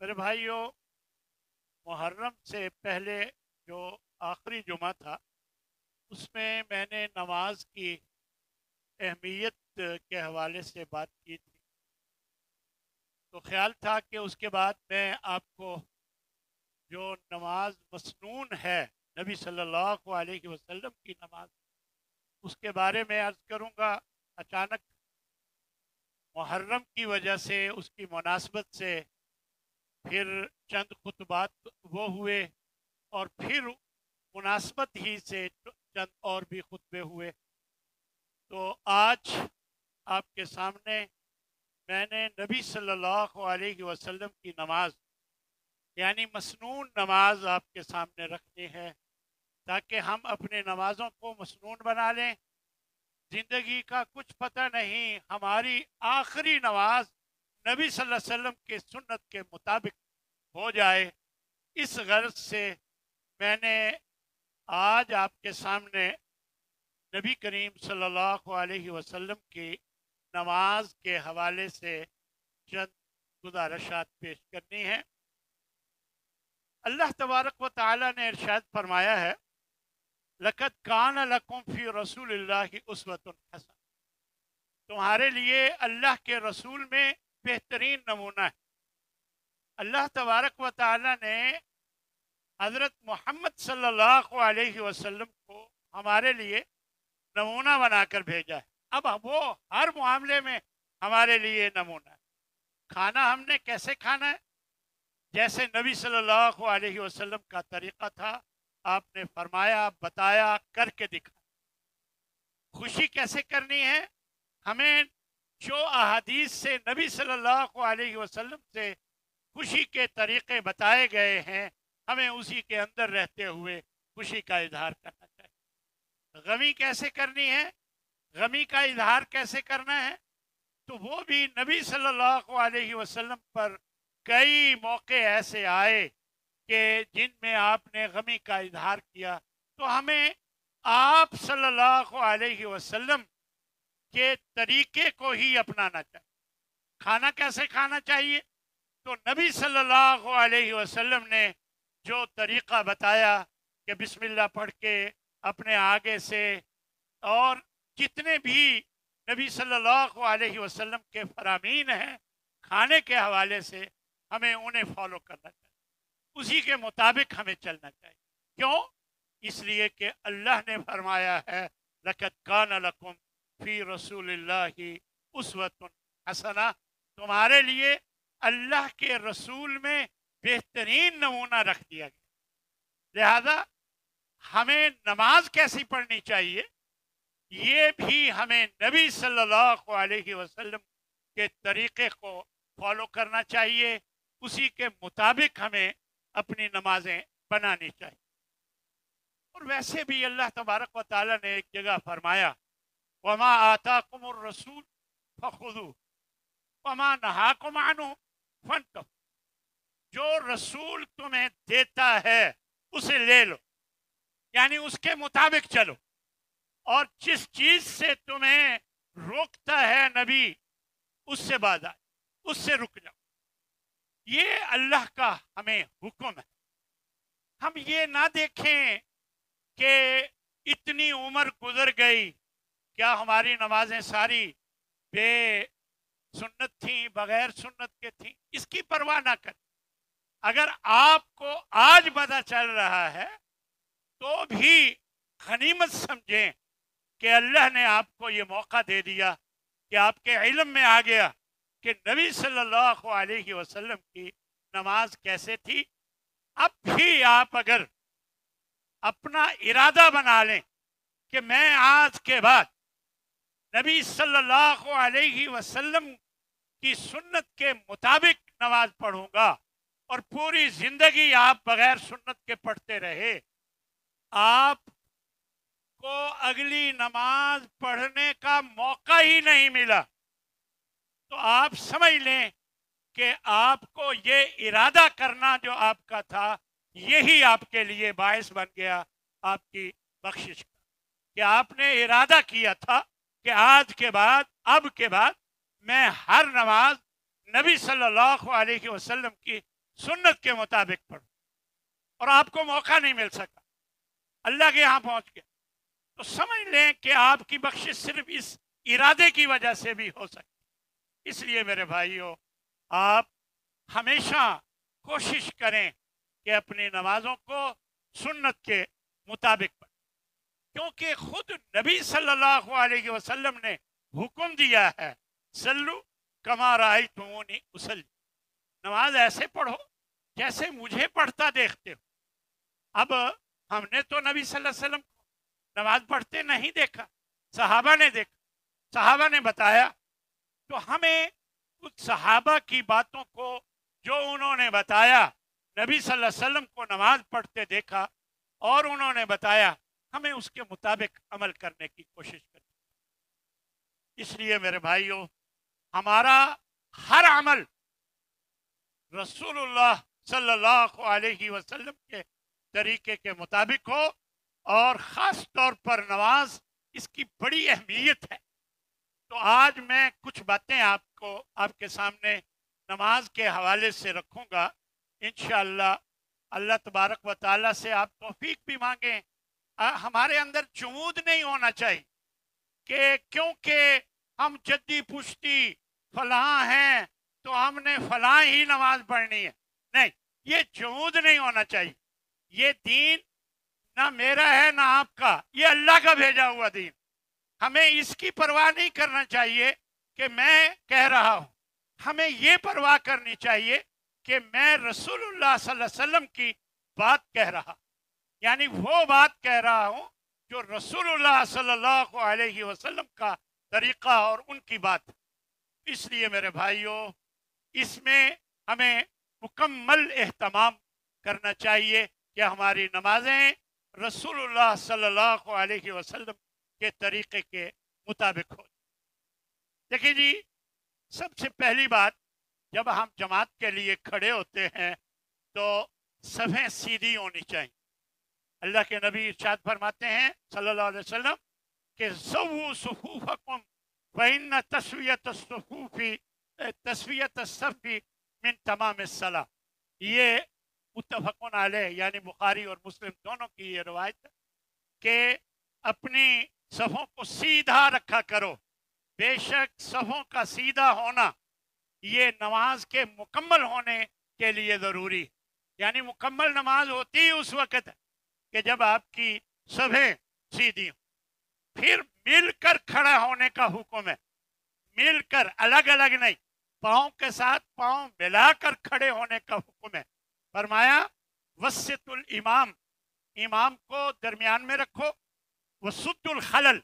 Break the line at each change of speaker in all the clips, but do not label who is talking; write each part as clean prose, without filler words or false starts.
میرے بھائیوں، محرم سے پہلے جو آخری جمعہ تھا اس میں نے نماز کی اہمیت کے حوالے سے بات کی تھی، تو خیال تھا کہ اس کے بعد میں آپ کو جو نماز مسنون ہے، نبی صلی اللہ علیہ وسلم کی نماز، اس کے بارے میں عرض کروں گا۔ اچانک محرم کی وجہ سے، اس کی مناسبت سے پھر چند خطبات وہ ہوئے، اور پھر مناسبت ہی سے چند اور بھی خطبے ہوئے۔ تو آج آپ کے سامنے میں نے نبی صلی اللہ علیہ وسلم کی نماز یعنی مسنون نماز آپ کے سامنے رکھنی ہے، تاکہ ہم اپنے نمازوں کو مسنون بنا لیں۔ زندگی کا کچھ پتہ نہیں، ہماری آخری نماز نبی صلی اللہ علیہ وسلم کے سنت کے مطابق ہو جائے، اس غرض سے میں نے آج آپ کے سامنے نبی کریم صلی اللہ علیہ وسلم کی نماز کے حوالے سے چند گزارشات پیش کرنی ہیں۔ اللہ تبارک و تعالی نے ارشاد فرمایا ہے، لَقَدْ كَانَ لَكُمْ فِي رَسُولِ اللَّهِ أُسْوَةٌ حَسَنَةٌ، تمہارے لیے اللہ کے رسول میں بہترین نمونہ ہے۔ اللہ تبارک و تعالی نے حضرت محمد صلی اللہ علیہ وسلم کو ہمارے لیے نمونہ بنا کر بھیجا ہے۔ اب وہ ہر معاملے میں ہمارے لیے نمونہ ہے۔ کھانا ہم نے کیسے کھانا ہے؟ جیسے نبی صلی اللہ علیہ وسلم کا طریقہ تھا، آپ نے فرمایا، بتایا، کر کے دکھا۔ خوشی کیسے کرنی ہے؟ ہمیں جو احادیث سے نبی صلی اللہ علیہ وسلم سے خوشی کے طریقے بتائے گئے ہیں، ہمیں اسی کے اندر رہتے ہوئے خوشی کا اظہار کرنا چاہیے۔ غمی کیسے کرنی ہے؟ غمی کا اظہار کیسے کرنا ہے؟ تو وہ بھی نبی صلی اللہ علیہ وسلم پر کئی موقع ایسے آئے کہ جن میں آپ نے غمی کا اظہار کیا، تو ہمیں آپ صلی اللہ علیہ وسلم کے طریقے کو ہی اپنانا چاہیے۔ کھانا کیسے کھانا چاہیے؟ تو نبی صلی اللہ علیہ وسلم نے جو طریقہ بتایا کہ بسم اللہ پڑھ کے اپنے آگے سے، اور جتنے بھی نبی صلی اللہ علیہ وسلم کے فرامین ہیں کھانے کے حوالے سے، ہمیں انہیں فالو کرنا چاہیے، اسی کے مطابق ہمیں چلنا چاہیے۔ کیوں؟ اس لیے کہ اللہ نے فرمایا ہے، لَقَدْ كَانَ لَكُمْ فِي رَسُولِ اللَّهِ أُسْوَةٌ حَسَنَةٌ، تمہارے لیے اللہ کے رسول میں بہترین نمونہ رکھ دیا گیا۔ لہذا ہمیں نماز کیسی پڑھنی چاہیے، یہ بھی ہمیں نبی صلی اللہ علیہ وسلم کے طریقے کو فالو کرنا چاہیے، اسی کے مطابق ہمیں اپنی نمازیں بنانی چاہیے۔ اور ویسے بھی اللہ تبارک و تعالیٰ نے ایک جگہ فرمایا، وَمَا آتَاكُمُ الرَّسُولُ فَخُذُوهُ وَمَا نَهَاكُمْ عَنْهُ فَانْتَهُوا، جو رسول تمہیں دیتا ہے اسے لے لو، یعنی اس کے مطابق چلو، اور جس چیز سے تمہیں روکتا ہے نبی، اس سے باز آئے، اس سے رک جاؤ۔ یہ اللہ کا ہمیں حکم ہے۔ ہم یہ نہ دیکھیں کہ اتنی عمر گزر گئی، کیا ہماری نمازیں ساری بے سنت تھیں، بغیر سنت کے تھیں؟ اس کی پرواہ نہ کریں۔ اگر آپ کو آج پتہ چل رہا ہے تو بھی غنیمت سمجھیں کہ اللہ نے آپ کو یہ موقع دے دیا کہ آپ کے علم میں آ گیا کہ نبی صلی اللہ علیہ وسلم کی نماز کیسے تھی۔ اب بھی آپ اگر اپنا ارادہ بنا لیں کہ میں آج کے بعد نبی صلی اللہ علیہ وسلم کی سنت کے مطابق نماز پڑھوں گا، اور پوری زندگی آپ بغیر سنت کے پڑھتے رہے، آپ کو اگلی نماز پڑھنے کا موقع ہی نہیں ملا، تو آپ سمجھ لیں کہ آپ کو یہ ارادہ کرنا جو آپ کا تھا، یہی آپ کے لیے باعث بن گیا آپ کی بخشش کا، کہ آپ نے ارادہ کیا تھا کہ آج کے بعد، اب کے بعد میں ہر نماز نبی صلی اللہ علیہ وسلم کی सुन्नत के मुताबिक पढ़ो, और आपको मौका नहीं मिल सका, अल्लाह के यहाँ पहुंच गया, तो समझ लें कि आपकी बख्शिश सिर्फ इस इरादे की वजह से भी हो सकती। इसलिए मेरे भाइयों, आप हमेशा कोशिश करें कि अपनी नमाजों को सुन्नत के मुताबिक पढ़ें, क्योंकि खुद नबी सल्लल्लाहु अलैहि वसल्लम ने हुक्म दिया है, सल्लु कमा रायतुमूनी उसल्ली, नमाज ऐसे पढ़ो जैसे मुझे पढ़ता देखते हो। अब हमने तो नबी सल्लल्लाहु अलैहि वसल्लम को नमाज पढ़ते नहीं देखा, सहाबा ने देखा, सहाबा ने बताया, तो हमें उस सहाबा की बातों को जो उन्होंने बताया, नबी सल्लल्लाहु अलैहि वसल्लम को नमाज पढ़ते देखा और उन्होंने बताया, हमें उसके मुताबिक अमल करने की कोशिश करनी। इसलिए मेरे भाइयों, हमारा हर अमल रसूलुल्लाह सल्लल्लाहु अलैहि वसल्लम के तरीके के मुताबिक हो, और ख़ास तौर पर नमाज, इसकी बड़ी अहमियत है। तो आज मैं कुछ बातें आपको आपके सामने नमाज के हवाले से रखूँगा। इंशाअल्लाह अल्लाह तबारक व ताला से आप तौफीक भी मांगें। हमारे अंदर जुमूद नहीं होना चाहिए कि क्योंकि हम जद्दी पुश्ती फलां हैं तो हमने फलां ही नमाज पढ़नी है। नहीं, ये जुमूद नहीं होना चाहिए। ये दीन ना मेरा है ना आपका, ये अल्लाह का भेजा हुआ दीन। हमें इसकी परवाह नहीं करना चाहिए कि मैं कह रहा हूँ, हमें ये परवाह करनी चाहिए कि मैं रसूलुल्लाह सल्लल्लाहु अलैहि वसल्लम की बात कह रहा, यानी वो बात कह रहा हूँ जो रसूलुल्लाह सल्लल्लाहु अलैहि वसल्लम का तरीक़ा और उनकी बात। इसलिए मेरे भाइयों, इसमें हमें मुकम्मल एहतमाम करना चाहिए कि हमारी नमाजें रसूलुल्लाह सल्लल्लाहु अलैहि वसल्लम के तरीक़े के मुताबिक हो। देखिए जी, सबसे पहली बात, जब हम जमात के लिए खड़े होते हैं तो सफ़ें सीधी होनी चाहिए। अल्लाह के नबी इरशाद फरमाते हैं सल्लल्लाहु अलैहि वसल्लम कि सव्वू सुफूफकुम फ़इन्न तस्वियत सफ़ी मिन तमाम सला। ये मुत्तफ़क़ुन अलैह, यानी बुखारी और मुस्लिम दोनों की ये रवायत है कि अपनी सफ़ों को सीधा रखा करो। बेशक सफ़ों का सीधा होना ये नमाज के मुकम्मल होने के लिए ज़रूरी है। यानी मुकम्मल नमाज होती ही उस वक़्त है कि जब आपकी सफ़ें सीधी हों। फिर मिलकर खड़ा होने का हुक्म है, मिलकर, अलग अलग नहीं, पाँव के साथ पाँव मिलाकर खड़े होने का हुक्म है। फरमाया वस्सितुल इमाम, इमाम को दरमियान में रखो, वसुद्दुल खलल,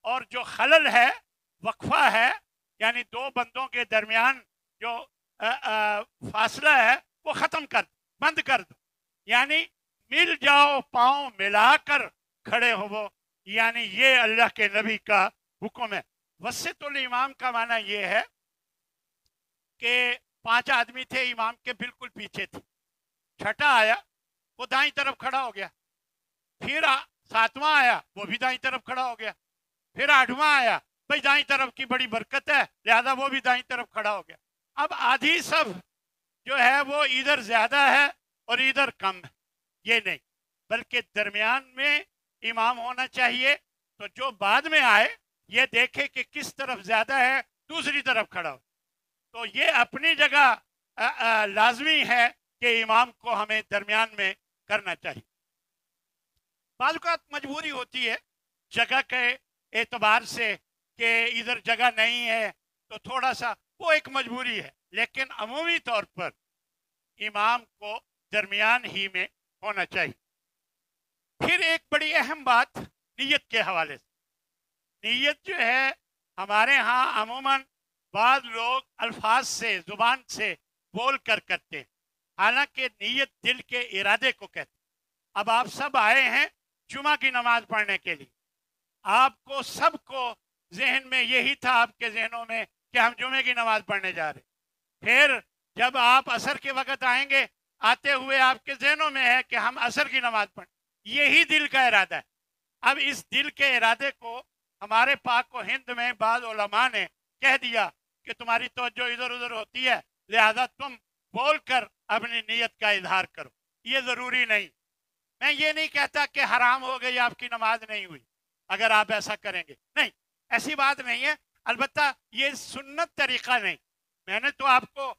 और जो खलल है, वक्फा है, यानी दो बंदों के दरमियान जो फासला है वो ख़त्म कर, बंद कर दो। यानी मिल जाओ, पाँव मिलाकर खड़े हो, यानी ये अल्लाह के नबी का हुक्म है। वस्सितुल इमाम का माना ये है कि 5 आदमी थे, इमाम के बिल्कुल पीछे थे, छठा आया वो दाईं तरफ खड़ा हो गया, फिर 7वां आया वो भी दाईं तरफ खड़ा हो गया, फिर 8वां आया, भाई दाईं तरफ की बड़ी बरकत है लिहाजा वो भी दाईं तरफ खड़ा हो गया। अब आधी सब जो है वो इधर ज्यादा है और इधर कम है, ये नहीं, बल्कि दरमियान में इमाम होना चाहिए। तो जो बाद में आए ये देखे कि किस तरफ ज्यादा है, दूसरी तरफ खड़ा हो। तो ये अपनी जगह लाजमी है कि इमाम को हमें दरमियान में करना चाहिए। बाज़ औक़ात मजबूरी होती है जगह के एतबार से कि इधर जगह नहीं है तो थोड़ा सा, वो एक मजबूरी है, लेकिन अमूमी तौर पर इमाम को दरमियान ही में होना चाहिए। फिर एक बड़ी अहम बात नीयत के हवाले से, नीयत जो है हमारे यहाँ अमूमन बाद लोग अल्फाज से, ज़ुबान से बोल कर करते हैं, हालांकि नीयत दिल के इरादे को कहते हैं। अब आप सब आए हैं जुमा की नमाज पढ़ने के लिए, आपको सबको जहन में यही था, आपके जहनों में, कि हम जुमे की नमाज पढ़ने जा रहे। फिर जब आप असर के वक़्त आएंगे, आते हुए आपके जहनों में है कि हम असर की नमाज पढ़ें, यही दिल का इरादा है। अब इस दिल के इरादे को हमारे पाक व हिंद में बाज़ उलमा ने कह दिया कि तुम्हारी तवज्जो इधर उधर होती है, लिहाजा तुम बोल कर अपनी नीयत का इजहार करो, ये ज़रूरी नहीं। मैं ये नहीं कहता कि हराम हो गई, आपकी नमाज नहीं हुई अगर आप ऐसा करेंगे, नहीं, ऐसी बात नहीं है। अलबत्ता ये सुन्नत तरीक़ा नहीं। मैंने तो आपको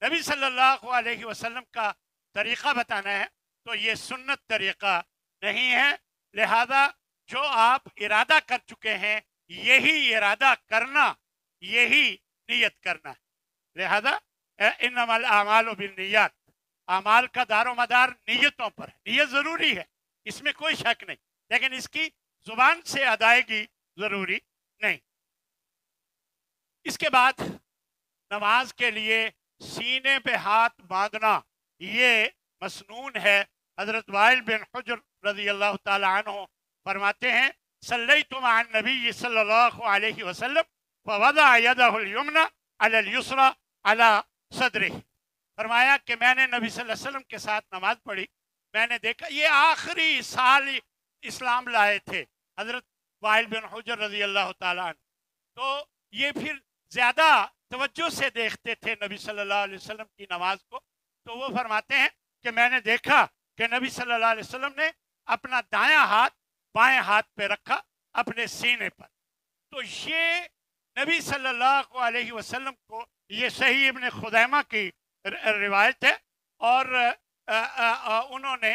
नबी सल्लल्लाहु अलैहि वसल्लम का तरीक़ा बताना है, तो ये सुन्नत तरीक़ा नहीं है। लिहाजा जो आप इरादा कर चुके हैं, यही इरादा करना, यही नीयत करना है। लिहाजा इन्नमल आमालु बिन्नियात, अमाल का दारो मदार नीयतों पर है। नीयत ज़रूरी है, इसमें कोई शक नहीं, लेकिन इसकी ज़ुबान से अदायगी ज़रूरी नहीं। इसके बाद नमाज के लिए सीने पे हाथ बांधना ये मसनून है। हज़रत वाइल बिन हुज्र रज़ी अल्लाह ताला अन्हु फरमाते हैं, सल्लैतु मअ नबी सल्लल्लाहु अलैहि वसल्लम फवदा यदहुल युमना अलल युसरा अला सदरिही। फरमाया कि मैंने नबी सल्लल्लाहु अलैहि वसल्लम के साथ नमाज पढ़ी, मैंने देखा, ये आखिरी साल इस्लाम लाए थे हज़रत वाइल बिन हुज्र रज़ी अल्लाह ताला अन्हु, तो ये फिर ज़्यादा तवज्जो से देखते थे नबी सल्लल्लाहु अलैहि वसल्लम की नमाज को। तो वो फरमाते हैं कि मैंने देखा कि नबी सल्लल्लाहु अलैहि वसल्लम ने अपना दायां हाथ बाएं हाथ पे रखा अपने सीने पर। तो ये नबी सल्लल्लाहु अलैहि वसल्लम को, ये सही इब्न खुदैमा की रिवायत है, और उन्होंने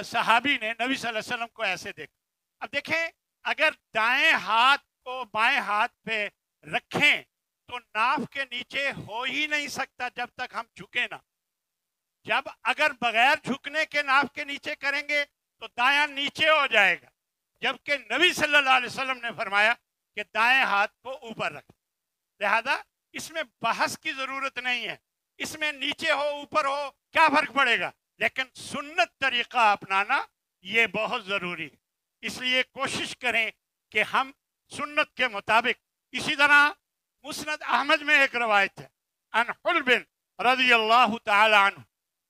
सहाबी ने नबी सल्लल्लाहु अलैहि वसल्लम को ऐसे देखा। अब देखें, अगर दाएं हाथ को बाएं हाथ पे रखें तो नाफ के नीचे हो ही नहीं सकता जब तक हम झुके ना। जब अगर बगैर झुकने के नाफ के नीचे करेंगे तो दायां नीचे हो जाएगा, जबकि नबी सल्लल्लाहु अलैहि वसल्लम ने फरमाया कि दाएं हाथ को ऊपर रख। लिहाजा इसमें बहस की जरूरत नहीं है, इसमें नीचे हो ऊपर हो क्या फर्क पड़ेगा, लेकिन सुन्नत तरीका अपनाना ये बहुत जरूरी है। इसलिए कोशिश करें कि हम सुन्नत के मुताबिक। इसी तरह मुस्नद अहमद में एक रवायत है, अन हुल बिन रज़ियल्लाहु ताला अन्हु,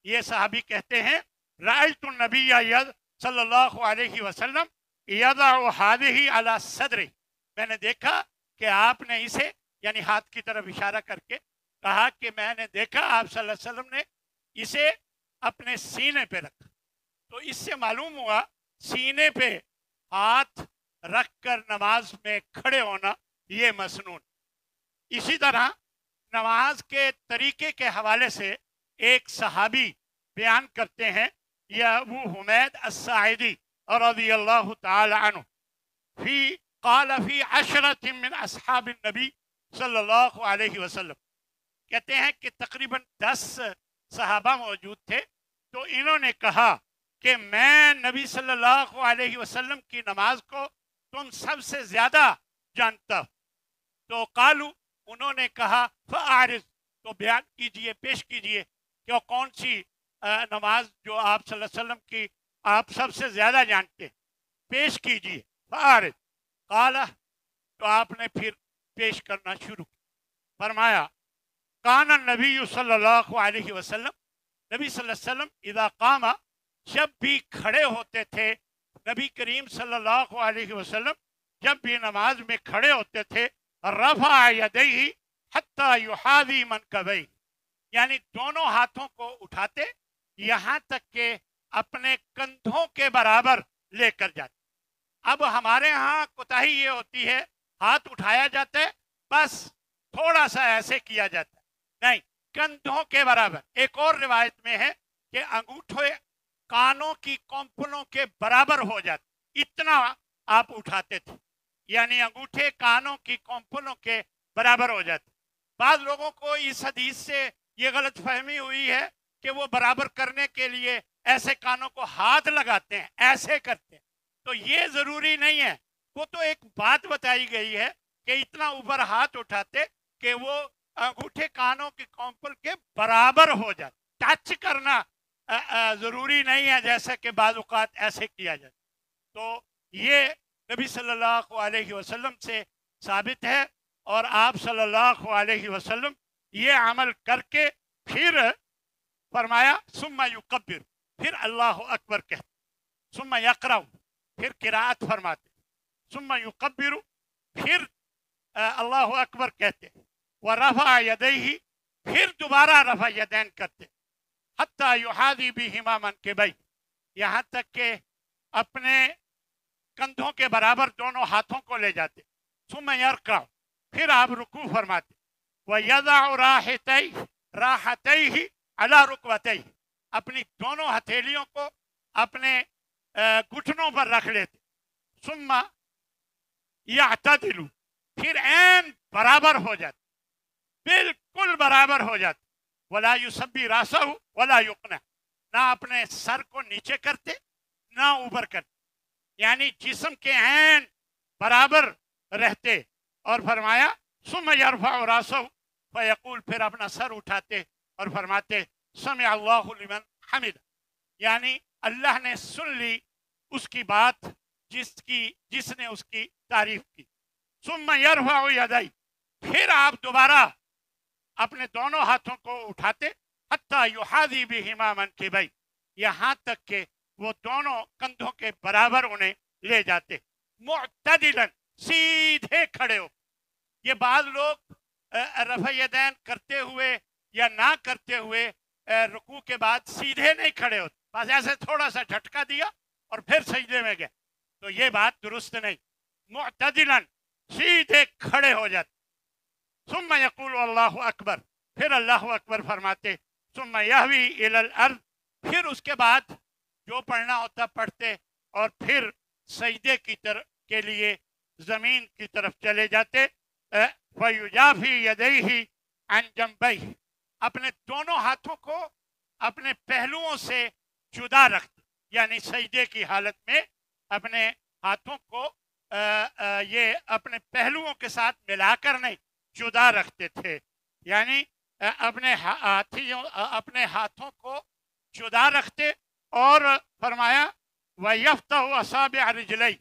ये सहाबी कहते हैं, रायतु नबिय्य यद सल्लल्लाहु अलैहि वसल्लम यदअ हादिही अला सदरी, मैंने देखा कि आपने इसे, यानी हाथ की तरफ इशारा करके कहा कि मैंने देखा आप सल्लल्लाहु अलैहि वसल्लम ने इसे अपने सीने पे रखा। तो इससे मालूम हुआ सीने पे हाथ रखकर नमाज में खड़े होना ये मसनून। इसी तरह नमाज के तरीके के हवाले से एक सहाबी बयान करते हैं, यह अबू हुमैद अस्साइदी रज़ियल्लाहु ताला अन्हु फी क़ाल फी अशरतिन मिन अस्हाब नबी सल्लल्लाहु अलैहि वसल्लम, कहते हैं कि तकरीबन 10 सहाबा मौजूद थे, तो इन्होंने कहा कि मैं नबी सल्लल्लाहु अलैहि वसल्लम की नमाज को तुम सबसे ज्यादा जानता हूँ। तो कालू, उन्होंने कहा फ़आरिज़, तो बयान कीजिए, पेश कीजिए कि कौन सी नमाज जो आप सल्लल्लाहु अलैहि वसल्लम की आप सबसे ज्यादा जानते हैं, पेश कीजिए। फ़आरिज़ काला, तो आपने फिर पेश करना शुरू किया। फरमाया कान नबी सल्लल्लाहु अलैहि वसल्लम, नबी सल्लल्लाहु अलैहि वसल्लम इज़ा कामा, जब भी खड़े होते थे, नबी करीम सल्लल्लाहु अलैहि वसल्लम जब भी नमाज में खड़े होते थे, रफ़ा यदैहि हत्ता युहादी मनकबैहि, यानी दोनों हाथों को उठाते यहाँ तक के अपने कंधों के बराबर लेकर जाते। अब हमारे यहाँ कोताही ये होती है, हाथ उठाया जाता है, बस थोड़ा सा ऐसे किया जाता है, नहीं, कंधों के बराबर। एक और रिवायत में है कि अंगूठे कानों की कॉम्पलों के बराबर हो जाते, इतना आप उठाते थे, यानी अंगूठे कानों की कॉम्पलों के बराबर हो जाते। बाद लोगों को इस हदीस से ये गलत फहमी हुई है कि वो बराबर करने के लिए ऐसे कानों को हाथ लगाते हैं, ऐसे करते हैं, तो ये जरूरी नहीं है। वो तो एक बात बताई गई है कि इतना ऊपर हाथ उठाते कि वो अंगूठे कानों की कॉम्पल के बराबर हो जाते। टच करना जरूरी नहीं है, जैसे कि बाज़ औक़ात ऐसे किया जाए। तो ये नबी सल्लल्लाहु अलैहि वसल्लम से साबित है, और आप सल्लल्लाहु अलैहि वसल्लम ये अमल करके फिर फरमाया सुम्मा युकब्बिर, फिर अल्लाहु अकबर कहते, सुम्मा यक़रा, फिर किराअत फरमाते, सुम्मा युकब्बिर, फिर अल्लाहु अकबर कहते, व रफ़ा यदैहि, फिर दोबारा रफ़ा यदैन करते, हत्ता युहादी बिहिमा मनकिबै, यहाँ तक के अपने कंधों के बराबर दोनों हाथों को ले जाते। सुम्मा यरका, फिर आप रुकू फरमाते। व यदअ राहतैहि अला रुकबतैहि, अपनी दोनों हथेलियों को अपने घुटनों पर रख लेते। सुम्मा यअतदिलु, फिर ऐन बराबर हो जाते, बिल्कुल बराबर हो जाते। वला युसब्बी रासहु वला युकना, ना अपने सर को नीचे करते ना ऊपर करते, यानी जिस्म के ऐन बराबर रहते। और फरमाया सुम्मा यरफअ रासहु फयक़ूल, फिर अपना सर उठाते और फरमाते समिअ अल्लाहु लिमन हमिदा, यानी अल्लाह ने सुन ली उसकी बात जिसने उसकी तारीफ की। सुम्मा यरफअ यदैहि, फिर आप दोबारा अपने दोनों हाथों को उठाते। हत्ता युहादी बिहिमा मनकिबै, यहाँ तक के वो दोनों कंधों के बराबर उन्हें ले जाते। मुअतदिलन, सीधे खड़े हो। ये बाद लोग रफ़अ यदैन करते हुए या ना करते हुए रुकू के बाद सीधे नहीं खड़े होते, बस ऐसे थोड़ा सा झटका दिया और फिर सजदे में गए, तो ये बात दुरुस्त नहीं। मुअतदिलन, सीधे खड़े हो जाते। सुम्मा यक़ूलु अल्लाहु अकबर, फिर अल्लाहु अकबर फरमाते। सुम्मा यहवी इलल अर्द, फिर उसके बाद जो पढ़ना होता पढ़ते और फिर सजदे की तरफ के लिए जमीन की तरफ चले जाते। फयुजाफी यदैहि अन जंबैहि, अपने दोनों हाथों को अपने पहलुओं से जुदा रखते, यानी सजदे की हालत में अपने हाथों को ये अपने पहलुओं के साथ मिलाकर नहीं, जुदा रखते थे, यानी अपने हाथों को जुदा रखते। और फरमाया वयफ्तहु असाबिअ रिजलैहि,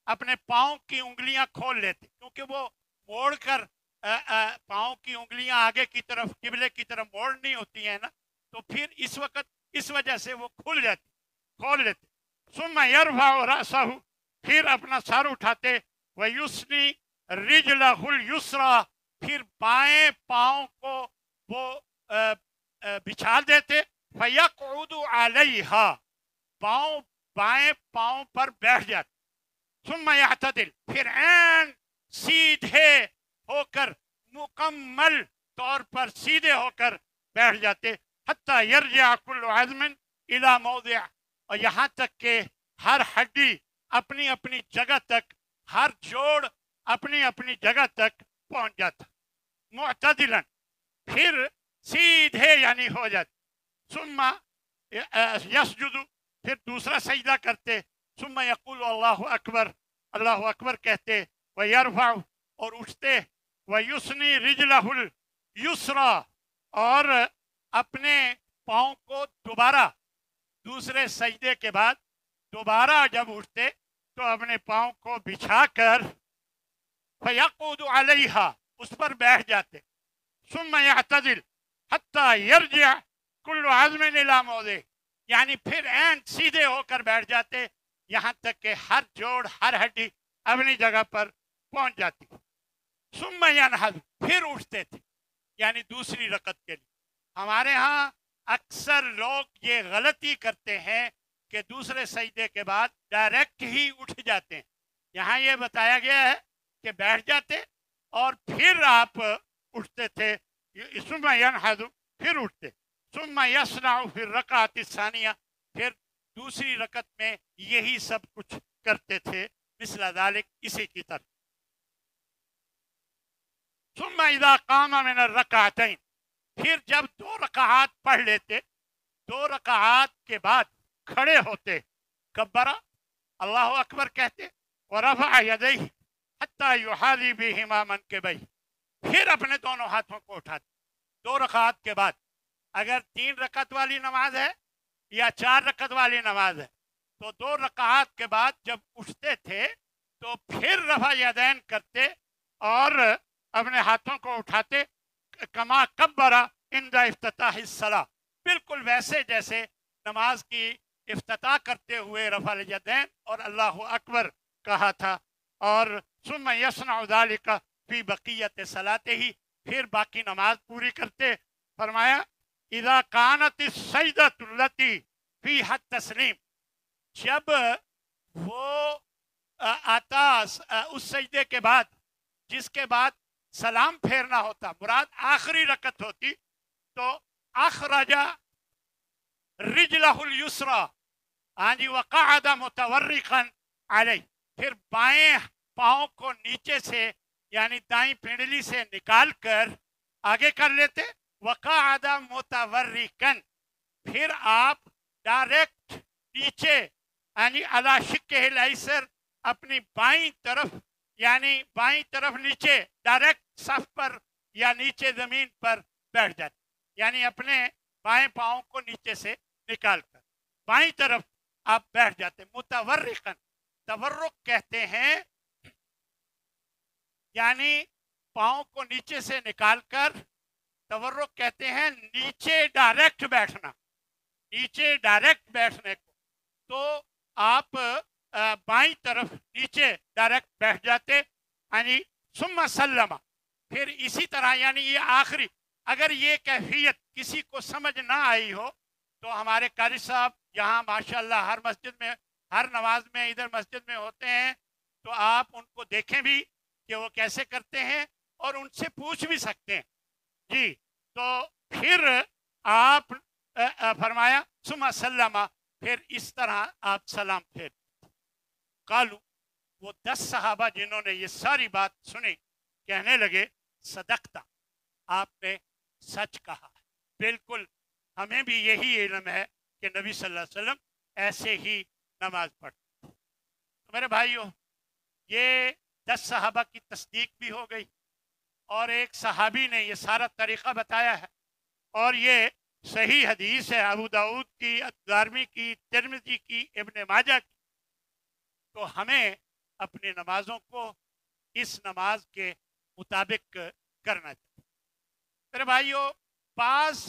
अपने पाँव की उंगलियां खोल लेते, क्योंकि वो मोड़ कर पाँव की उंगलियां आगे की तरफ किबले की तरफ मोड़नी होती है ना, तो फिर इस वक्त इस वजह से वो खोल लेते। सुम्मा यरफअ रअसहु, फिर अपना सर उठाते। वयुस्नी रिजलहुल युस्रा, फिर बाएं पाँव को वो बिछा देते। फयक़उदु अलैहा, बाएं पाँव पर बैठ जाते। सुम्मा यअतदिल, फिर ऐन सीधे होकर मुकम्मल तौर पर सीधे होकर बैठ जाते। हत्ता यरजिअ कुल्लु अज़्मिन इला मौदिअ, और यहाँ तक के हर हड्डी अपनी अपनी जगह तक, हर जोड़ अपनी अपनी जगह तक पहुंच जाता। मुअतदिलन, फिर सीधे यानी हो जाते। सुम्मा यसजुदु, फिर दूसरा सजदा करते। सुम्मा यक़ूलु अल्लाहु अकबर, अल्लाहु अकबर कहते। व यरफअ, और उठते। व युस्नी रिजलहुल युस्रा, और अपने पाँव को दोबारा दूसरे सजदे के बाद दोबारा जब उठते तो अपने पाँव को बिछाकर फयक़उदु अलैहा, उस पर बैठ जाते। सुम्मा यअतदिल हत्ता यरजिअ कुल्लु अज़्मिन इला मौदिअ, यानी फिर ऐन सीधे होकर बैठ जाते, यहाँ तक कि हर जोड़ हर हड्डी अपनी जगह पर पहुंच जाती। सुम्मा यनहद, फिर उठते थे, यानी दूसरी रकत के लिए। हमारे यहाँ अक्सर लोग ये गलती करते हैं कि दूसरे सजदे के बाद डायरेक्ट ही उठ जाते हैं। यहाँ ये बताया गया है कि बैठ जाते और फिर आप उठते थे। सुम्मा यनहद, फिर उठते। सुम्मा यसनअ फिर रकात सानिया, फिर दूसरी रकत में यही सब कुछ करते थे। मिस्ल ज़ालिक, इसी की तरह। सुम्मा इज़ा क़ाम मिन अर्रकातैन, फिर जब 2 रकात पढ़ लेते, 2 रकात के बाद खड़े होते। कब्बरा, अल्लाहु अकबर कहते। व रफ़अ यदैहि हत्ता युहादी बिहिमा मनकिबैहि, फिर अपने दोनों हाथों को उठाते। 2 रकात के बाद, अगर 3 रकत वाली नमाज है या 4 रकत वाली नमाज है, तो 2 रकात के बाद जब उठते थे तो फिर रफ़अ यदैन करते और अपने हाथों को उठाते। कमा कब्बरा इंदा इफ्तिताहिस सला, बिल्कुल वैसे जैसे नमाज की इफ्तिताह करते हुए रफ़अल यदैन और अल्लाहु अकबर कहा था। और सुम्मा यसनअ ज़ालिका फी बक़ियत सलातिही, फिर बाकी नमाज पूरी करते। फरमाया اذا کانت السجدۃ التی فیہا التسلیم، جب وہ آتا اس سجدے کے بعد جس کے بعد سلام پھیرنا ہوتا، مراد آخری رکعت ہوتی، تو اخرج رجلہ الیسری، ہاں جی، وقعد متورقا علیہ، پھر بائیں پاؤں کو نیچے سے یعنی دائیں پنڈلی سے نکال کر آگے کر لیتے، وقعد متورقا، پھر آپ ڈائریکٹ نیچے یعنی علی شقہ الایسر، اپنی بائیں طرف یعنی بائیں طرف نیچے ڈائریکٹ صف پر یا نیچے زمین پر بیٹھ جاتے، یعنی اپنے بائیں پاؤں کو نیچے سے نکال کر بائیں طرف آپ بیٹھ جاتے، متورقاً، تورق کہتے ہیں یعنی پاؤں کو نیچے سے نکال کر، تورق کہتے ہیں نیچے ڈائریکٹ بیٹھنا، نیچے ڈائریکٹ بیٹھنے کو، تو آپ بائیں طرف نیچے ڈائریکٹ بیٹھ جاتے، یعنی ثم سلم، پھر اسی طرح یعنی یہ آخری، اگر یہ کیفیت کسی کو سمجھ نہ آئی ہو تو ہمارے قاری صاحب یہاں ماشاءاللہ ہر مسجد میں ہر نماز میں ادھر مسجد میں ہوتے ہیں، تو آپ ان کو دیکھیں بھی کہ وہ کیسے کرتے ہیں اور ان سے پوچھ بھی سکتے ہیں جی۔ تو پھر آپ فرمایا ثم سلم، پھر اس طرح آپ سلام پھیر، قالو، وہ 10 صحابہ جنہوں نے یہ ساری بات سنی کہنے لگے صدقتا، آپ نے سچ کہا، بالکل ہمیں بھی یہی علم ہے کہ نبی صلی اللہ علیہ وسلم ایسے ہی نماز پڑھتے۔ میرے بھائیوں، یہ 10 صحابہ کی تصدیق بھی ہو گئی اور ایک صحابی نے یہ سارا طریقہ بتایا ہے، اور یہ صحیح حدیث ہے، ابو داؤد کی، دارمی کی، ترمذی کی، ابن ماجہ کی۔ تو ہمیں اپنی نمازوں کو اس نماز کے مطابق کرنا چاہیے۔ میرے بھائیوں، بعض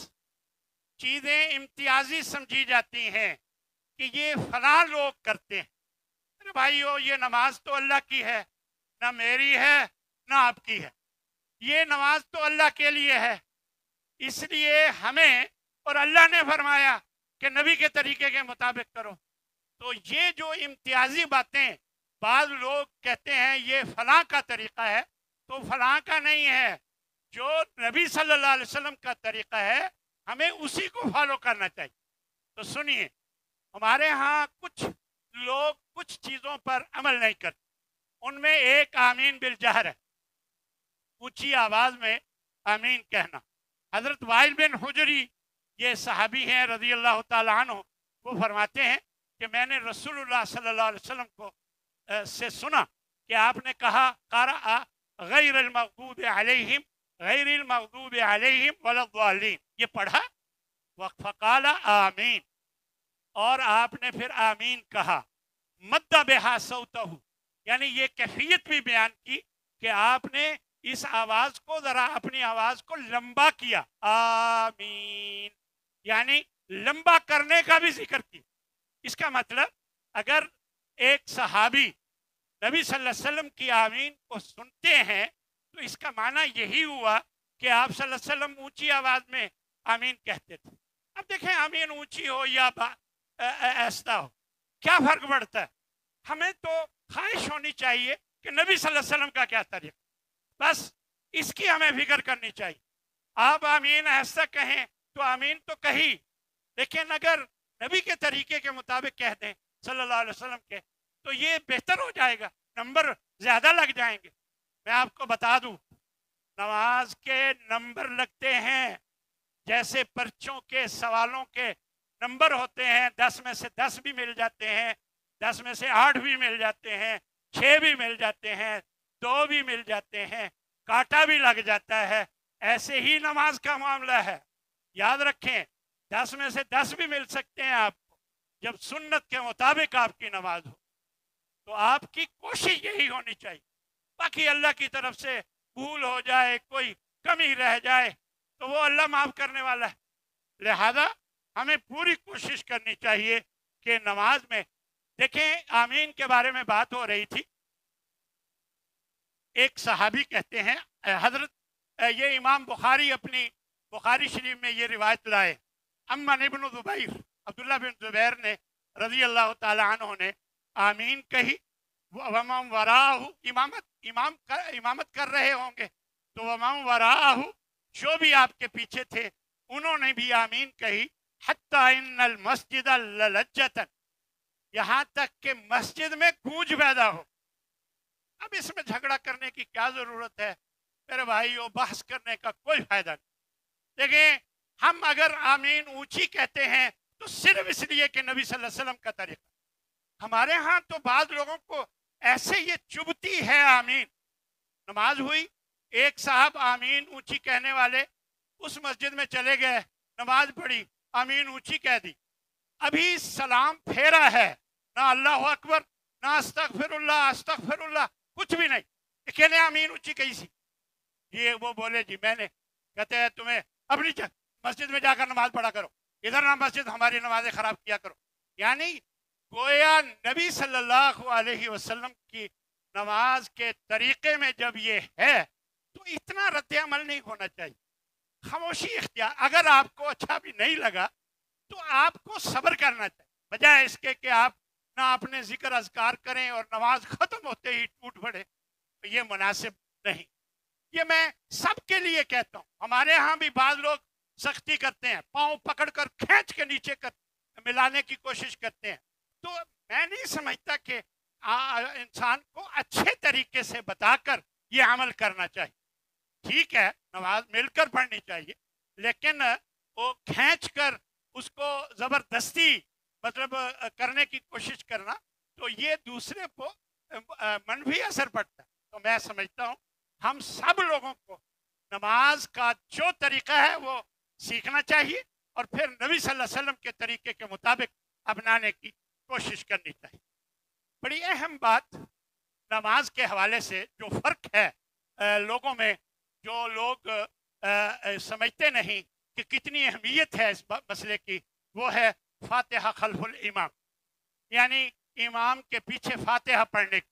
چیزیں امتیازی سمجھی جاتی ہیں کہ یہ فلاں لوگ کرتے ہیں۔ میرے بھائیوں، یہ نماز تو اللہ کی ہے، نہ میری ہے نہ آپ کی ہے، یہ نماز تو اللہ کے لیے ہے، اس لیے ہمیں، اور اللہ نے فرمایا کہ نبی کے طریقے کے مطابق کرو۔ تو یہ جو امتیازی باتیں بعض لوگ کہتے ہیں یہ فلاں کا طریقہ ہے، تو فلاں کا نہیں ہے، جو نبی صلی اللہ علیہ وسلم کا طریقہ ہے ہمیں اسی کو فالو کرنا چاہیے۔ تو سنیے، ہمارے ہاں کچھ لوگ کچھ چیزوں پر عمل نہیں کرتے، ان میں ایک آمین بالجہر ہے، اونچی آواز میں آمین کہنا۔ حضرت وائل بن حجری، یہ صحابی ہیں رضی اللہ تعالیٰ عنہ، وہ فرماتے ہیں کہ میں نے رسول اللہ صلی اللہ علیہ وسلم کو سے سنا کہ آپ نے کہا قرأ غیر المغضوب علیہم ولا الضالین، یہ پڑھا، فقال آمین، اور آپ نے پھر آمین کہا، مد بہا صوتہ، یعنی یہ کیفیت بھی بیان کی کہ آپ نے اس آواز کو ذرا اپنی آواز کو لمبا کیا، آمین، یعنی لمبا کرنے کا بھی ذکر کیا۔ اس کا مطلب اگر ایک صحابی نبی صلی اللہ علیہ وسلم کی آمین کو سنتے ہیں تو اس کا معنی یہی ہوا کہ آپ صلی اللہ علیہ وسلم اونچی آواز میں آمین کہتے تھے۔ اب دیکھیں، آمین اونچی ہو یا ایسا ہو، کیا فرق پڑتا ہے؟ ہمیں تو خواہش ہونی چاہیے کہ نبی صلی اللہ علیہ وسلم کا کیا طریقہ، بس اس کی ہمیں فکر کرنی چاہیے۔ آپ آمین ایسا کہیں تو آمین تو کہی، لیکن اگر نبی کے طریقے کے مطابق کہہ دیں صلی اللہ علیہ وسلم کے، تو یہ بہتر ہو جائے گا، نمبر زیادہ لگ جائیں گے۔ میں آپ کو بتا دوں، نماز کے نمبر لگتے ہیں جیسے پرچوں کے سوالوں کے نمبر ہوتے ہیں، 10 میں سے 10 بھی مل جاتے ہیں، 10 میں سے 8 بھی مل جاتے ہیں، 6 بھی مل جاتے ہیں، 2 بھی مل جاتے ہیں، کاٹا بھی لگ جاتا ہے۔ ایسے ہی نماز کا معاملہ ہے، یاد رکھیں، 10 میں سے 10 بھی مل سکتے ہیں آپ کو، جب سنت کے مطابق آپ کی نماز ہو تو آپ کی کوشش یہی ہونی چاہیے۔ باقی اللہ کی طرف سے بھول ہو جائے، کوئی کمی رہ جائے تو وہ اللہ معاف کرنے والا ہے، لہذا ہمیں پوری کوشش کرنی چاہیے کہ نماز میں، دیکھیں آمین کے بارے میں بات ہو رہی تھی، ایک صحابی کہتے ہیں حضرت، یہ امام بخاری اپنی बुखारी शरीफ में ये रिवायत लाए, अम्मन इब्न ज़ुबैर, अब्दुल्ला बिन ज़ुबैर ने रज़ी अल्लाह ताला अन्हु ने आमीन कही, वमन वराहु, इमामत कर रहे होंगे तो वमन वराहु, जो भी आपके पीछे थे उन्होंने भी आमीन कही, हत्ता इन्नल मस्जिद ललज्जतन, यहाँ तक कि मस्जिद में गूंज पैदा हो। अब इसमें झगड़ा करने की क्या जरूरत है मेरे भाइयों, बहस करने का कोई फायदा नहीं। देखिए, हम अगर आमीन ऊंची कहते हैं तो सिर्फ इसलिए कि नबी सल्लल्लाहु अलैहि वसल्लम का तरीका। हमारे यहाँ तो बाद लोगों को ऐसे ये चुभती है आमीन। नमाज हुई, एक साहब आमीन ऊंची कहने वाले उस मस्जिद में चले गए, नमाज पढ़ी, आमीन ऊंची कह दी, अभी सलाम फेरा है, ना अल्लाह अकबर, ना अस्तगफिरुल्लाह, कुछ भी नहीं, अकेले आमीन ऊंची कही सी। ये वो बोले जी मैंने, कहते हैं तुम्हें अपनी मस्जिद में जाकर नमाज पढ़ा करो, इधर ना मस्जिद हमारी नमाजें खराब किया करो। यानी गोया नबी सल्लल्लाहु अलैहि वसल्लम की नमाज के तरीके में जब ये है तो इतना रद्द अमल नहीं होना चाहिए, खामोशी इख्तियार। अगर आपको अच्छा भी नहीं लगा तो आपको सब्र करना चाहिए, बजाय इसके कि आप ना अपने जिक्र अज़कार करें और नमाज खत्म होते ही टूट पड़े, तो ये मुनासिब नहीं। ये मैं सबके लिए कहता हूँ। हमारे यहाँ भी बाद लोग सख्ती करते हैं, पाँव पकड़कर खींच के नीचे कर मिलाने की कोशिश करते हैं। तो मैं नहीं समझता कि इंसान को अच्छे तरीके से बताकर ये अमल करना चाहिए। ठीक है, नमाज मिलकर पढ़नी चाहिए, लेकिन वो खींच कर उसको जबरदस्ती मतलब करने की कोशिश करना, तो ये दूसरे को मनफी असर पड़ता है। तो मैं समझता हूँ हम सब लोगों को नमाज का जो तरीका है वो सीखना चाहिए और फिर नबी सल्लल्लाहु अलैहि वसल्लम के तरीके के मुताबिक अपनाने की कोशिश करनी चाहिए। बड़ी अहम बात नमाज के हवाले से जो फ़र्क है लोगों में, जो लोग समझते नहीं कि कितनी अहमियत है इस मसले की, वो है फातिहा खल्फुल इमाम, यानी इमाम के पीछे फातिहा पढ़ने की।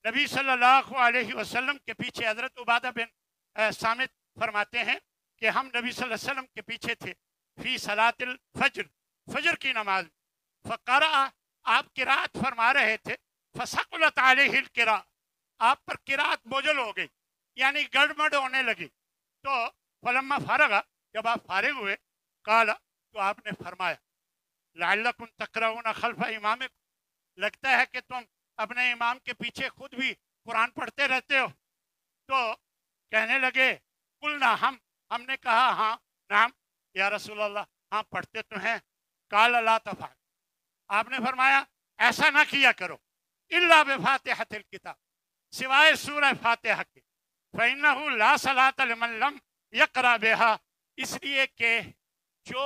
नबी सल्लल्लाहु अलैहि वसल्लम के पीछे हज़रत उबादा बिन सामित फरमाते हैं कि हम नबी सल्लल्लाहु अलैहि वसल्लम के पीछे थे फी सलातिल फज्र, फजर की नमाज। फ़क़रा, आप किरात फरमा रहे थे, फ़सक़ुलत अलैहिल किरा, आप पर किरात बोझल हो गई, यानी गड़बड़ होने लगी। तो फलम्मा फ़रग़ा, जब आप फारिग हुए, काला, तो आपने फरमाया लअल्लकुम तक़रऊना खल्फ़ इमामिकुम, लगता है कि तुम अपने इमाम के पीछे खुद भी कुरान पढ़ते रहते हो। तो कहने लगे कुलना, हमने कहा हाँ नाम या रसूल अल्लाह, हाँ पढ़ते तो हैं। काला ला तफ़अल, आपने फरमाया ऐसा ना किया करो, इल्ला बिफ़ातिहतिल किताब, सिवाय सूरह फातिहा के, फ़इन्नहु ला सलात लिमन लम यक़रा बिहा, इसलिए कि जो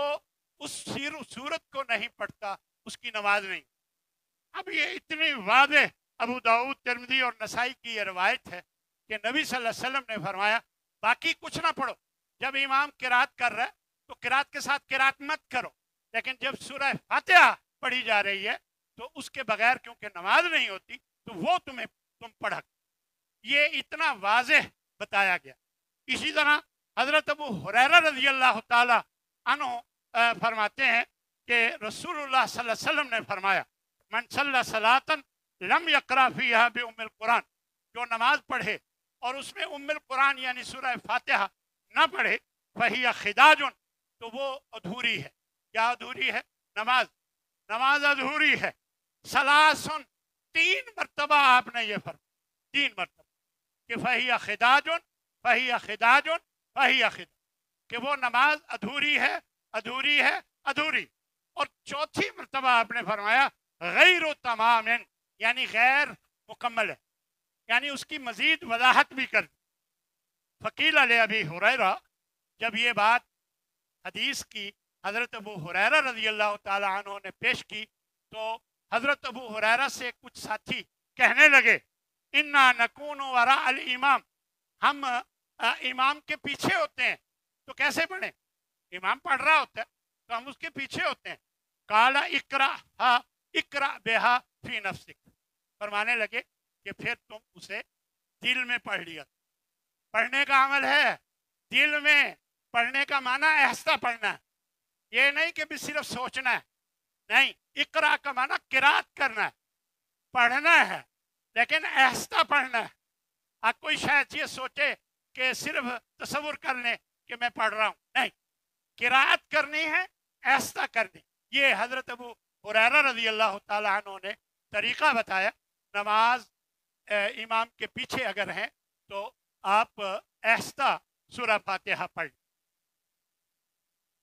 उस सूरत को नहीं पढ़ता उसकी नमाज नहीं। अब ये इतनी वाज़ेह अबू दाऊद, तिरमिज़ी और नसाई की ये रवायत है कि नबी सल्लल्लाहु अलैहि वसल्लम ने फरमाया बाकी कुछ ना पढ़ो, जब इमाम किरात कर रहा है तो किरात के साथ किरात मत करो, लेकिन जब सूरह फातिहा पढ़ी जा रही है तो उसके बगैर क्योंकि नमाज नहीं होती तो वो तुम पढ़ा। ये इतना वाज़ेह बताया गया। इसी तरह हज़रत अबू हुरैरा रज़ी अल्लाह ताला अन्हु फरमाते हैं कि रसूलुल्लाह सल्लल्लाहु अलैहि वसल्लम ने फरमाया मन सल्ला सलातन लम यक़रा फ़ीहा बि उम्मिल कुरान, जो नमाज पढ़े और उसमें उम्मुल कुरान यानी सूरह फातिहा न पढ़े, फ़हिया खिदाजुन, तो वो अधूरी है। क्या अधूरी है? नमाज अधूरी है। सलासन, 3 मरतबा आपने ये फरमा, 3 मरतबा कि फ़हिया खिदाजुन, फ़हिया खिदाजुन, फ़हिया खिदा, कि वो नमाज अधूरी है, अधूरी है, अधूरी। और चौथी मरतबा आपने फरमाया गैर तमामिन, यानी गैर मुकम्मल है, यानी उसकी मजीद वजाहत भी कर दी। फ़कील अले अबी हुरैरा, जब ये बात हदीस की हज़रत अबू हुरैरा रज़ी अल्लाह ताला अन्हु ने पेश की तो हज़रत अबू हुरैरा से कुछ साथी कहने लगे इन्ना नकूनु वरा अल इमाम, हम इमाम के पीछे होते हैं तो कैसे पढ़ें? इमाम पढ़ रहा होता है तो हम उसके पीछे होते हैं। काला इकरा बेहा फी नफ्सिक, फरमाने लगे कि फिर तुम उसे दिल में पढ़ लिया। पढ़ने का अमल है दिल में, पढ़ने का माना आहिस्ता पढ़ना है, ये नहीं कि भी सिर्फ सोचना है, नहीं, इकरा का माना किरात करना है, पढ़ना है, लेकिन आहिस्ता पढ़ना है। आप कोई शायद ये सोचे कि सिर्फ तसव्वुर कर लें कि मैं पढ़ रहा हूँ, नहीं, किरात करनी है, आहिस्ता करनी। ये हजरत अबू हुरैरा रज़ी अल्लाह ताला अन्हु ने तरीका बताया। नमाज इमाम के पीछे अगर हैं तो आप आहिस्ता सूरह फातिहा पढ़।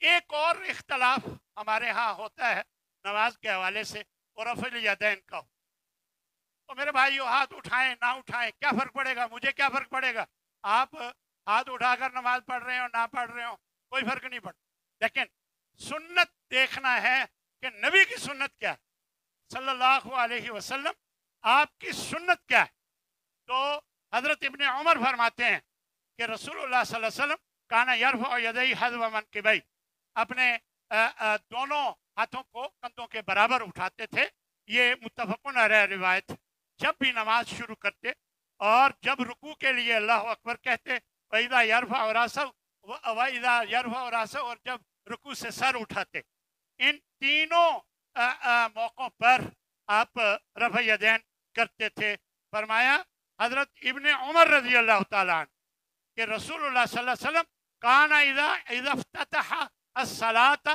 एक और इख्तलाफ हमारे यहाँ होता है नमाज के हवाले से, और रफ़ुल यदैन का। तो मेरे भाइयों, हाथ उठाएं ना उठाएं क्या फ़र्क पड़ेगा, मुझे क्या फ़र्क पड़ेगा। आप हाथ उठाकर नमाज पढ़ रहे हो ना पढ़ रहे हो कोई फ़र्क नहीं पड़ता, लेकिन सुन्नत देखना है कि नबी की सुन्नत क्या है, सल्लल्लाहु अलैहि वसल्लम आपकी सुन्नत क्या है। तो हज़रत इब्ने उमर फरमाते हैं कि रसूलुल्लाह सल्लल्लाहु अलैहि वसल्लम काना यरफ़उ यदैहि हज़्व मनकिबैहि, अपने दोनों हाथों को कंधों के बराबर उठाते थे। ये मुत्तफ़क़ुन अलैह रिवायत है। जब भी नमाज शुरू करते और जब रुकू के लिए अल्लाह अकबर कहते, वइज़ा यरफ़उ रासहु वइज़ा यरफ़उ रासहु, और जब रुकू से सर उठाते, इन तीनों मौक़ों पर आप रफ़अ यदैन करते थे। फरमाया हज़रत इब्ने उमर रज़ी अल्लाह ताला अन्हु कि रसूलुल्लाह सल्लल्लाहु अलैहि वसल्लम काना इज़ा इफ्ततह अस्सलात,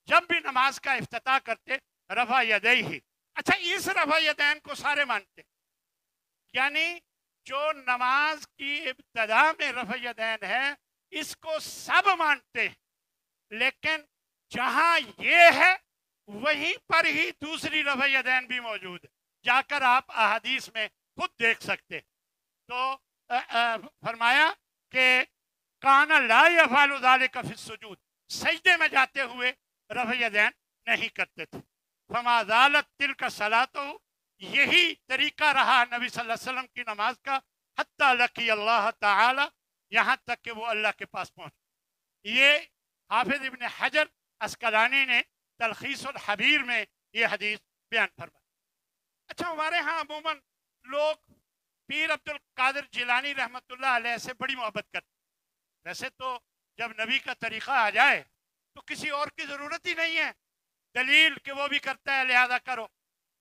जब भी नमाज का इफ्तिताह करते रफ़अ यदैहि। अच्छा, इस रफ़अ यदैन को सारे मानते, यानी जो नमाज की इब्तिदा में रफ़अ यदैन है इसको सब मानते हैं, लेकिन जहां ये है वहीं पर ही दूसरी रफ़अ यदैन भी मौजूद है, जाकर आप अहादीस में खुद देख सकते। तो फरमाया कि काना ला यफ़अलु ज़ालिका फ़ी सुजूद, सजदे में जाते हुए रफ़अ यदैन नहीं करते थे। फमा ज़ालत तिलका सलातहु, यही तरीका रहा नबी सल्लल्लाहु अलैहि वसल्लम की नमाज का, हत्ता लकी अल्लाह ताला, यहाँ तक कि वो अल्लाह के पास पहुँचे। ये हाफिज इब्न हजर अस्कलानी ने तलखीसुल हबीर में ये हदीस बयान फरमाई। अच्छा, हमारे यहाँ अमूमन लोग पीर अब्दुल कादिर जिलानी रहमतुल्लाह अलैह से बड़ी मोहब्बत करते। वैसे तो जब नबी का तरीक़ा आ जाए तो किसी और की ज़रूरत ही नहीं है, दलील कि वो भी करता है लिहाजा करो,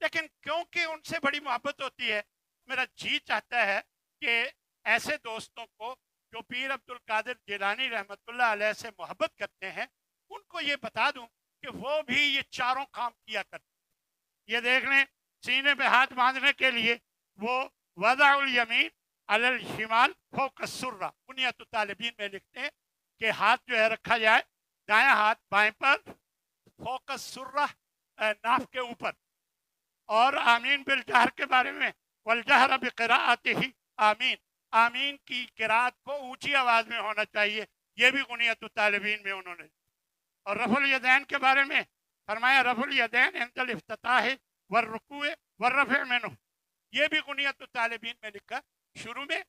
लेकिन क्योंकि उनसे बड़ी मोहब्बत होती है, मेरा जी चाहता है कि ऐसे दोस्तों को जो पीर अब्दुल कादिर जिलानी रहमतुल्लाह अलैह से मोहब्बत करते हैं, उनको ये बता दूं कि वो भी ये चारों काम किया करते। ये देख लें, सीने पे हाथ बांधने के लिए वो वज़अउल यमीन अलल शिमाल फौक़ सुर्रा, बुनियत तालिबीन में लिखते हैं कि हाथ जो है रखा जाए दायां हाथ बाएं पर, फौक़ सुर्रा नाफ के ऊपर, और आमीन बिल जहर के बारे में वल जहर बिक़िराअतिही आमीन, आमीन की किरात को ऊंची आवाज में होना चाहिए, ये भी बुनियत तालिबीन में उन्होंने। और रफ़ुल यदैन के बारे में फरमाया रफ़ुल यदैन इंदल इफ्तिताह वर रुकू वर रफ़अ मिन्हु, ये भी बुनियत तालिबीन में लिखा, शुरू में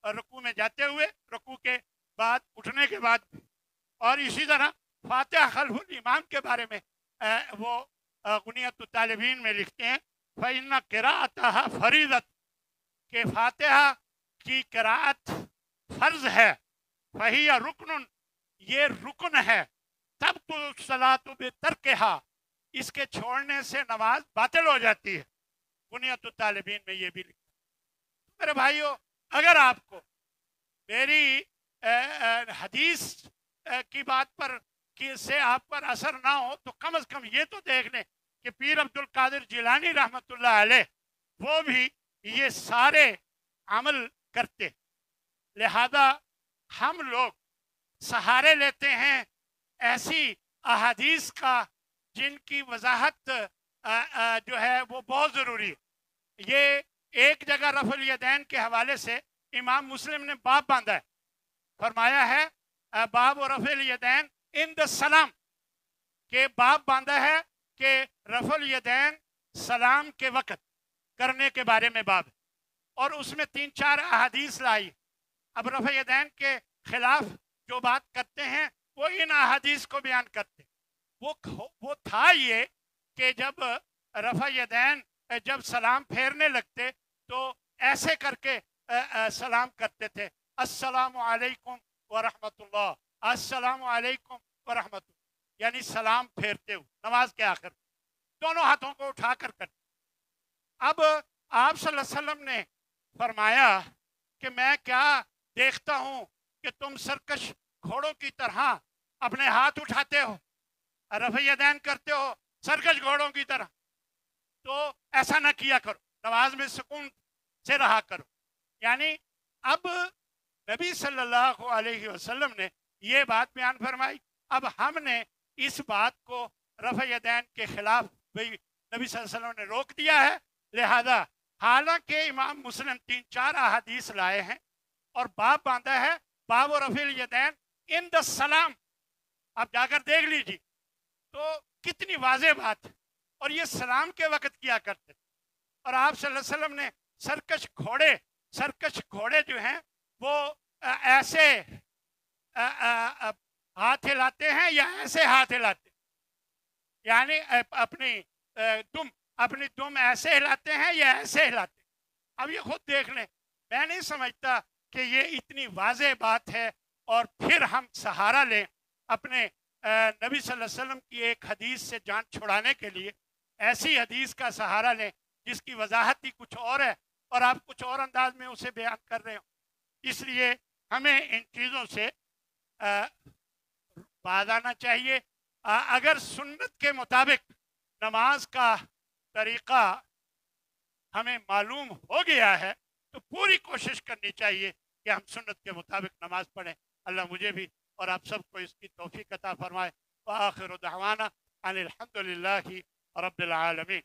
और रुकू में जाते हुए, रुकू के बाद, उठने के बाद। और इसी तरह फातिहा खल्फुल इमाम के बारे में वो बुनियत तालिबीन में लिखते हैं फ़इन्ना क़िराअतहा फ़रीज़त, के फातिहा की क़िराअत फ़र्ज़ है, फ़हिया रुकनुन, ये रुकन है, तब तो सलातु बितर्किहा, इसके छोड़ने से नमाज बातिल हो जाती है। बुनियत तालिबीन में ये भी लिखा। मेरे भाइयों, अगर आपको मेरी हदीस की बात पर से आप पर असर ना हो तो कम से कम ये तो देख लें कि पीर अब्दुल कादिर जिलानी रहमतुल्लाह अलैह वो भी ये सारे अमल करते, लिहाजा हम लोग सहारे लेते हैं ऐसी अहादीस का जिनकी वजाहत जो है वो बहुत ज़रूरी है। ये एक जगह रफ़ुल यदैन के हवाले से इमाम मुस्लिम ने बाब बांधा है, फरमाया है बाब रफ़ुल यदैन इन द सलाम, के बाब बांधा है कि रफ़ुल यदैन सलाम के वक़्त करने के बारे में बाब है, और उसमें 3-4 अहादीस लाई। अब रफ़ुल यदैन के खिलाफ जो बात करते हैं वो इन अहादीस को बयान करते। वो था ये कि जब रफ़ुल यदैन जब सलाम फेरने लगते तो ऐसे करके सलाम करते थे, अस्सलामु अलैकुम व रहमतुल्लाह, अस्सलामु अलैकुम व रहमतुल्लाह, यानी सलाम फेरते हुए नमाज के आखिर में दोनों हाथों को उठाकर कर। अब आप सल्लल्लाहु अलैहि वसल्लम ने फरमाया कि मैं क्या देखता हूं कि तुम सरकश घोड़ों की तरह अपने हाथ उठाते हो, रफ़ यदैन करते हो सरकश घोड़ों की तरह, तो ऐसा ना किया करो, नमाज में सुकून से रहा करो। यानी अब नबी सल्लल्लाहु अलैहि वसल्लम ने ये बात बयान फरमाई। अब हमने इस बात को रफ़ यदैन के खिलाफ भाई नबी सल्लल्लाहु अलैहि वसल्लम ने रोक दिया है, लिहाजा हालांकि इमाम मुस्लिम 3-4 अहादीस लाए हैं और बाब बांधा है बाब रफ़िल यदैन इन द सलाम, आप जाकर देख लीजिए तो कितनी वाज़ेह बात है। और ये सलाम के वक्त किया करते थे। और आप सल्लल्लाहु अलैहि वसल्लम ने सरकश घोड़े जो हैं वो ऐसे हाथ हिलाते हैं या ऐसे हाथ हिलाते, यानी अपनी दुम ऐसे हिलाते हैं या ऐसे हिलाते। अब ये खुद देख लें, मैं नहीं समझता कि ये इतनी वाज़ेह बात है और फिर हम सहारा लें अपने नबी सल्लल्लाहु अलैहि वसल्लम की एक हदीस से जान छुड़ाने के लिए, ऐसी हदीस का सहारा लें जिसकी वजाहत ही कुछ और है और आप कुछ और अंदाज में उसे बयान कर रहे हो। इसलिए हमें इन चीज़ों से बाज आना चाहिए। अगर सुन्नत के मुताबिक नमाज का तरीक़ा हमें मालूम हो गया है तो पूरी कोशिश करनी चाहिए कि हम सुन्नत के मुताबिक नमाज पढ़ें। अल्लाह मुझे भी और आप सबको इसकी तौफीक अता फरमाए। व आखिर दावाना अनिल हम्दुलिल्लाहि रब्बिल आलमीन।